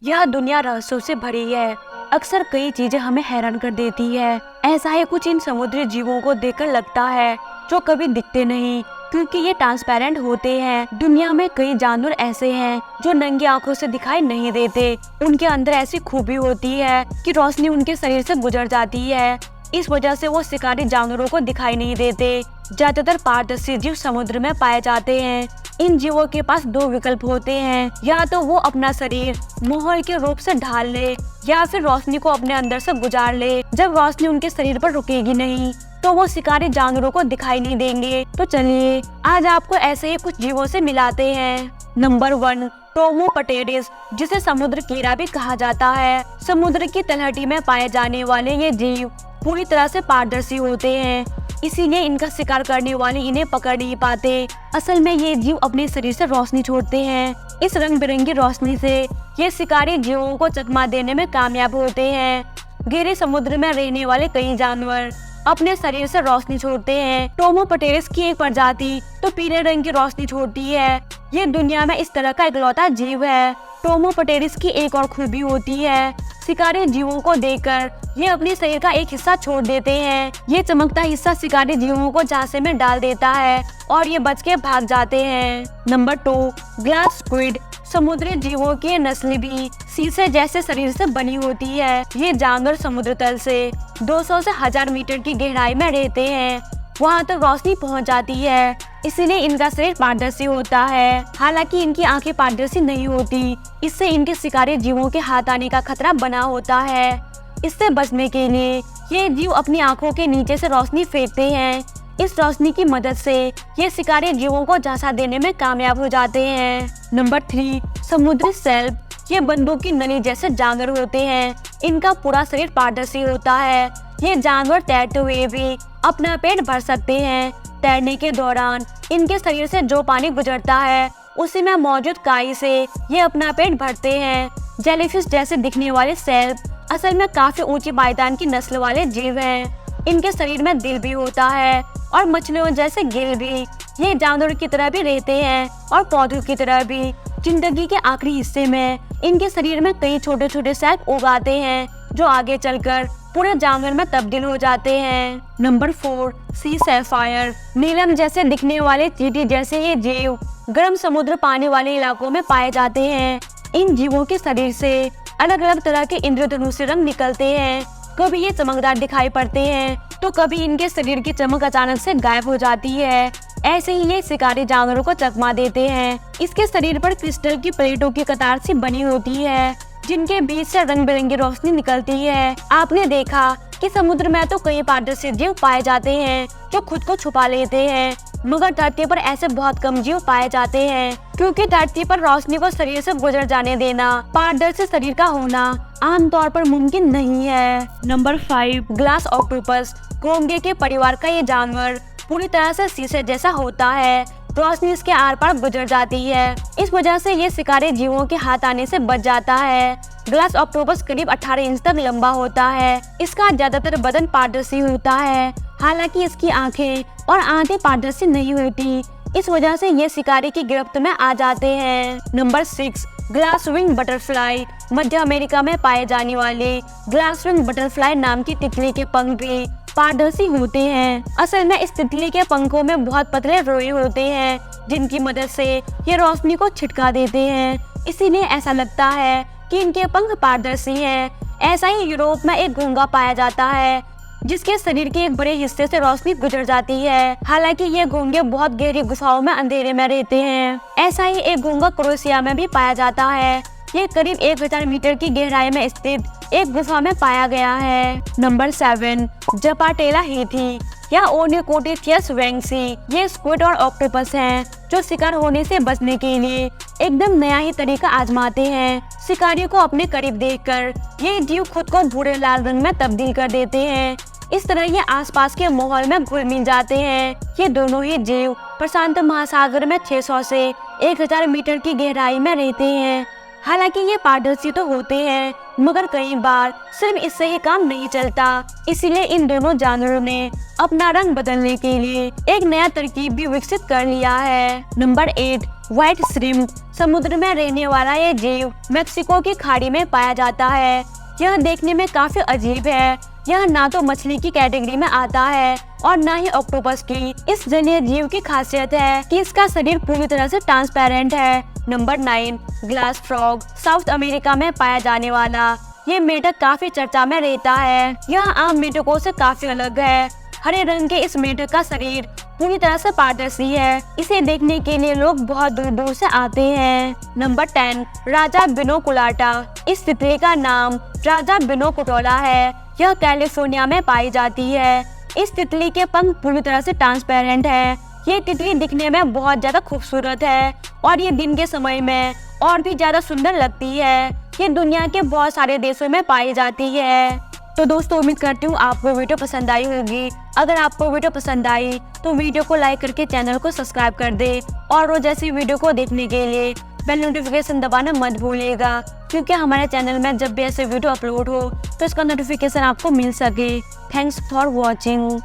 यह दुनिया रहस्यों से भरी है। अक्सर कई चीजें हमें हैरान कर देती है। ऐसा ही कुछ इन समुद्री जीवों को देखकर लगता है जो कभी दिखते नहीं, क्योंकि ये ट्रांसपेरेंट होते हैं। दुनिया में कई जानवर ऐसे हैं जो नंगी आंखों से दिखाई नहीं देते। उनके अंदर ऐसी खूबी होती है कि रोशनी उनके शरीर से गुजर जाती है। इस वजह से वो शिकारी जानवरों को दिखाई नहीं देते। ज्यादातर पारदर्शी जीव समुद्र में पाए जाते हैं। इन जीवों के पास दो विकल्प होते हैं, या तो वो अपना शरीर मोहर के रूप से ढाल ले या फिर रोशनी को अपने अंदर से गुजार ले। जब रोशनी उनके शरीर पर रुकेगी नहीं तो वो शिकारी जानवरों को दिखाई नहीं देंगे। तो चलिए आज आपको ऐसे ही कुछ जीवों से मिलाते हैं। नंबर 1, टोमोपटेरिस, जिसे समुद्र कीड़ा भी कहा जाता है। समुद्र की तलहटी में पाए जाने वाले ये जीव पूरी तरह से पारदर्शी होते हैं, इसीलिए इनका शिकार करने वाले इन्हें पकड़ नहीं पाते। असल में ये जीव अपने शरीर से रोशनी छोड़ते हैं। इस रंग बिरंगी रोशनी से ये शिकारी जीवों को चकमा देने में कामयाब होते हैं। गहरे समुद्र में रहने वाले कई जानवर अपने शरीर से रोशनी छोड़ते हैं। टोमोपटेरिस की एक प्रजाति तो पीले रंग की रोशनी छोड़ती है। ये दुनिया में इस तरह का इकलौता जीव है। टोमोपटेरिस की एक और खूबी होती है, शिकारी जीवों को देखकर ये अपने शरीर का एक हिस्सा छोड़ देते हैं। ये चमकता हिस्सा शिकारी जीवों को झांसे में डाल देता है और ये बच के भाग जाते हैं। Number 2, glass squid. समुद्री जीवों की नस्ल भी शीशे जैसे शरीर से बनी होती है। ये जानवर समुद्र तल से 200 से 1000 मीटर की गहराई में रहते हैं। वहाँ तक रोशनी पहुँच जाती है, इसीलिए इनका शरीर पारदर्शी होता है। हालांकि इनकी आंखें पारदर्शी नहीं होती, इससे इनके शिकारी जीवों के हाथ आने का खतरा बना होता है। इससे बचने के लिए ये जीव अपनी आंखों के नीचे से रोशनी फेंकते हैं। इस रोशनी की मदद से ये शिकारी जीवों को झांसा देने में कामयाब हो जाते हैं। नंबर 3, समुद्री सेल्फ। ये बंदूक की नली जैसे जानवर होते हैं। इनका पूरा शरीर पारदर्शी होता है। ये जानवर तैरते हुए भी अपना पेट भर सकते हैं। तैरने के दौरान इनके शरीर से जो पानी गुजरता है उसी में मौजूद काई से ये अपना पेट भरते हैं। जेलीफिश जैसे दिखने वाले सेल्फ असल में काफी ऊंची पायदान की नस्ल वाले जीव हैं। इनके शरीर में दिल भी होता है और मछलियों जैसे गिल भी। ये जानवरों की तरह भी रहते हैं और पौधों की तरह भी। जिंदगी के आखिरी हिस्से में इनके शरीर में कई छोटे छोटे सेल उगाते हैं जो आगे चलकर पूरे जानवर में तब्दील हो जाते हैं। नंबर 4, सी सैफायर। नीलम जैसे दिखने वाले चींटी जैसे ये जीव गर्म समुद्र पानी वाले इलाकों में पाए जाते हैं। इन जीवों के शरीर से अलग अलग तरह के इंद्रधनुषी रंग निकलते हैं। कभी ये चमकदार दिखाई पड़ते हैं तो कभी इनके शरीर की चमक अचानक से गायब हो जाती है। ऐसे ही ये शिकारी जानवरों को चकमा देते हैं। इसके शरीर पर क्रिस्टल की प्लेटों की कतार सी बनी होती है जिनके बीच से रंग बिरंगी रोशनी निकलती है। आपने देखा कि समुद्र में तो कई पारदर्शी जीव पाए जाते हैं जो खुद को छुपा लेते हैं, मगर धरती पर ऐसे बहुत कम जीव पाए जाते हैं, क्योंकि धरती पर रोशनी को शरीर से गुजर जाने देना, पारदर्शी शरीर का होना आमतौर पर मुमकिन नहीं है। Number 5, glass octopus. घोंघे के परिवार का ये जानवर पूरी तरह से शीशे जैसा होता है। रोशनी इसके आर पार गुजर जाती है, इस वजह से ये शिकारी जीवों के हाथ आने से बच जाता है। ग्लास ऑक्टोपस करीब 18 इंच तक लंबा होता है। इसका ज्यादातर बदन पारदर्शी होता है, हालांकि इसकी आंखें और आंतें पारदर्शी नहीं होती। इस वजह से ये शिकारी की गिरफ्त में आ जाते हैं। Number 6, glass wing butterfly. मध्य अमेरिका में पाए जाने वाले ग्लास विंग बटरफ्लाई नाम की तितली के पंख भी पारदर्शी होते हैं। असल में इस तितली के पंखों में बहुत पतले रोए होते हैं जिनकी मदद से ये रोशनी को छिटका देते हैं, इसीलिए ऐसा लगता है कि इनके पंख पारदर्शी हैं। ऐसा ही यूरोप में एक घोंघा पाया जाता है जिसके शरीर के एक बड़े हिस्से से रोशनी गुजर जाती है। हालांकि ये घोंघे बहुत गहरी गुफाओं में अंधेरे में रहते हैं। ऐसा ही एक घोंघा क्रोएशिया में भी पाया जाता है। ये करीब 1000 मीटर की गहराई में स्थित एक गुफा में पाया गया है। नंबर 7, जपाटेला हेथी या ओनिकोटिथियस वैंगसी। ये स्क्विड और ऑक्टोपस हैं जो शिकार होने से बचने के लिए एकदम नया ही तरीका आजमाते हैं। शिकारियों को अपने करीब देखकर ये जीव खुद को भूरे लाल रंग में तब्दील कर देते हैं। इस तरह ये आसपास के माहौल में घुल मिल जाते हैं। ये दोनों ही जीव प्रशांत महासागर में 600 से 1000 मीटर की गहराई में रहते हैं। हालांकि ये पारदर्शी तो होते हैं, मगर कई बार सिर्फ इससे ही काम नहीं चलता, इसीलिए इन दोनों जानवरों ने अपना रंग बदलने के लिए एक नया तरकीब भी विकसित कर लिया है। नंबर 8, व्हाइट श्रिम्प समुद्र में रहने वाला ये जीव मेक्सिको की खाड़ी में पाया जाता है। यह देखने में काफी अजीब है। यह ना तो मछली की कैटेगरी में आता है और ना ही ऑक्टोपस की। इस जलीय जीव की खासियत है कि इसका शरीर पूरी तरह से ट्रांसपेरेंट है। Number 9, glass frog, south America में पाया जाने वाला ये मेढक काफी चर्चा में रहता है। यह आम मेढकों से काफी अलग है। हरे रंग के इस मेढक का शरीर पूरी तरह से पारदर्शी है। इसे देखने के लिए लोग बहुत दूर दूर से आते हैं। नंबर 10, राजा बिनोकुलाटा। इस तितली का नाम राजा बिनोकुटोला है। यह कैलिफोर्निया में पाई जाती है। इस तितली के पंख पूरी तरह से ट्रांसपेरेंट है। ये तितली दिखने में बहुत ज्यादा खूबसूरत है और ये दिन के समय में और भी ज्यादा सुंदर लगती है। ये दुनिया के बहुत सारे देशों में पाई जाती है। तो दोस्तों, उम्मीद करती हूँ आपको वीडियो पसंद आई होगी। अगर आपको वीडियो पसंद आई तो वीडियो को लाइक करके चैनल को सब्सक्राइब कर दे और रोज ऐसी वीडियो को देखने के लिए बेल नोटिफिकेशन दबाना मत भूलिएगा, क्योंकि हमारे चैनल में जब भी ऐसे वीडियो अपलोड हो तो इसका नोटिफिकेशन आपको मिल सके। Thanks for watching.